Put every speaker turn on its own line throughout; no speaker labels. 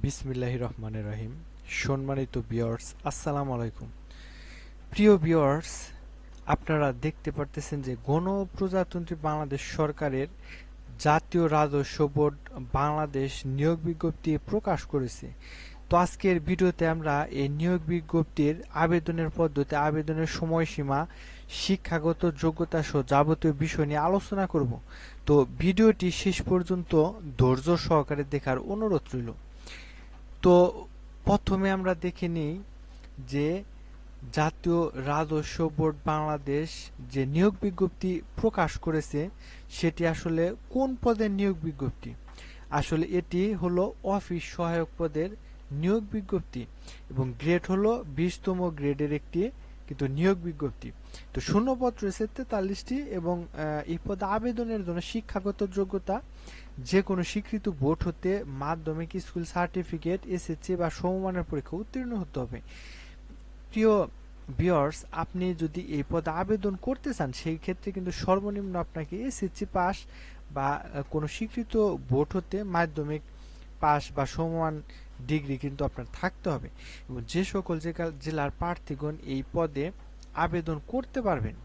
বিসমিল্লাহির রহমানির রহিম। সম্মানিত ভিউয়ার্স, আসসালামু আলাইকুম। প্রিয় ভিউয়ার্স, আপনারা দেখতে পারতেছেন যে গণপ্রজাতন্ত্রী বাংলাদেশ সরকারের জাতীয় রাজস্ব বোর্ড বাংলাদেশ নিয়োগ বিজ্ঞপ্তি প্রকাশ করেছে। তো আজকের ভিডিওতে আমরা এই নিয়োগ বিজ্ঞপ্তির আবেদনের পদ্ধতি, আবেদনের সময়সীমা, শিক্ষাগত যোগ্যতা সহ যাবতীয় বিষয় নিয়ে আলোচনা করব। তো ভিডিওটি শেষ পর্যন্ত ধৈর্য সহকারে দেখার অনুরোধ রইল। তো প্রথমে আমরা দেখে নিই যে জাতীয় রাজস্ব বোর্ড বাংলাদেশ যে নিয়োগ বিজ্ঞপ্তি প্রকাশ করেছে সেটি আসলে কোন পদের নিয়োগ বিজ্ঞপ্তি। আসলে এটি হলো অফিস সহায়ক পদের নিয়োগ বিজ্ঞপ্তি এবং গ্রেড হলো 20তম গ্রেডের একটি কিন্তু নিয়োগ বিজ্ঞপ্তি। তো শূন্যপদ রয়েছে 43টি এবং এই পদে আবেদনের জন্য শিক্ষাগত যোগ্যতা যে কোনো স্বীকৃত বোর্ড হতে মাধ্যমিক স্কুল সার্টিফিকেট, এসএসসি বা সমমানের পরীক্ষা উত্তীর্ণ হতে হবে। প্রিয় ভিউয়ার্স, আপনি যদি এই পদে আবেদন করতে চান সেই ক্ষেত্রে কিন্তু সর্বনিম্ন আপনাকে এসএসসি পাস বা কোনো স্বীকৃত বোর্ড হতে মাধ্যমিক পাস বা সমমান ডিগ্রি কিন্তু আপনার থাকতে হবে। এবং যে সকল জেলার প্রার্থীগণ এই পদে আবেদন করতে পারবেন: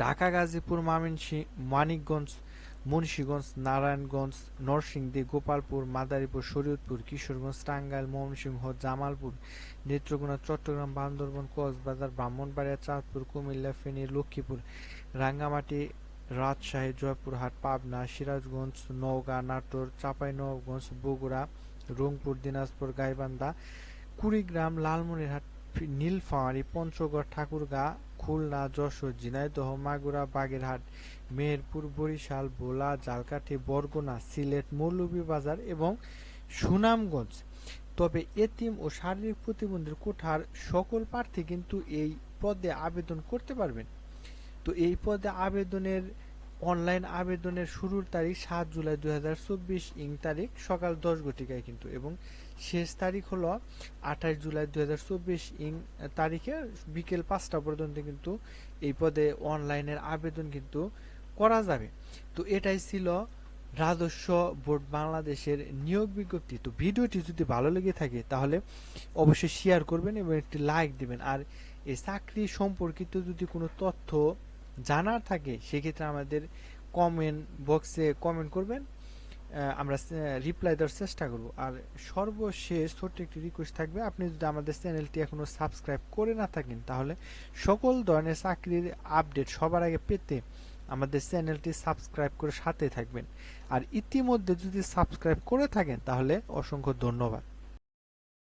ঢাকা, গাজীপুর, ময়মনসিংহ, মানিকগঞ্জ, মুন্সিগঞ্জ, নারায়ণগঞ্জ, নরসিংদী, গোপালপুর, মাদারীপুর, শরীয়তপুর, কিশোরগঞ্জ, টাঙ্গাইল, ময়মনসিংহ, জামালপুর, নেত্রকোনা, চট্টগ্রাম, বান্দরবান, কক্সবাজার, ব্রাহ্মণবাড়িয়া, চাঁদপুর, কুমিল্লা, ফেনী, লক্ষ্মীপুর, রাঙ্গামাটি, রাজশাহী, জয়পুরহাট, পাবনা, সিরাজগঞ্জ, নওগাঁ, নাটোর, চাঁপাইনবাবগঞ্জ, বগুড়া, রংপুর, দিনাজপুর, গাইবান্ধা, কুড়িগ্রাম, লালমনিরহাট, নীলফামারী, পঞ্চগড়, ঠাকুরগাঁ, খুলনা, যশোর, ঝিনাইদহ, মাগুরা, বাগেরহাট, মেহেরপুর, বরিশাল, ভোলা, ঝালকাঠি, বরগুনা, সিলেট, মৌলভীবাজার এবং সুনামগঞ্জ। তবে এতিম ও শারীরিক প্রতিবন্ধীর কোঠার সকল প্রার্থী কিন্তু এই পদে আবেদন করতে পারবেন। তো এই পদে আবেদনের অনলাইন আবেদনের শুরুর তারিখ 7 জুলাই 2024 ইং তারিখ সকাল 10 ঘটিকায় কিন্তু, এবং শেষ তারিখ হলো 28 জুলাই 2024 ইং তারিখে বিকেল 5টা পর্যন্ত কিন্তু এই পদে অনলাইনের আবেদন কিন্তু করা যাবে। তো এটাই ছিল রাজস্ব বোর্ড বাংলাদেশের নিয়োগ বিজ্ঞপ্তি। তো ভিডিওটি যদি ভালো লেগে থাকে তাহলে অবশ্যই শেয়ার করবেন এবং একটি লাইক দিবেন। আর এই চাকরি সম্পর্কিত যদি কোনো তথ্য জানার থাকে সেক্ষেত্রে আমাদের কমেন্ট বক্সে কমেন্ট করবেন, আমরা রিপ্লাই দেওয়ার চেষ্টা করব। আর সর্বশেষ ছোট্ট একটি রিকোয়েস্ট থাকবে, আপনি যদি আমাদের চ্যানেলটি এখনো সাবস্ক্রাইব করে না থাকেন তাহলে সকল ধরনের চাকরির আপডেট সবার আগে পেতে আমাদের চ্যানেলটি সাবস্ক্রাইব করে সাথে থাকবেন। আর ইতিমধ্যে যদি সাবস্ক্রাইব করে থাকেন তাহলে অসংখ্য ধন্যবাদ।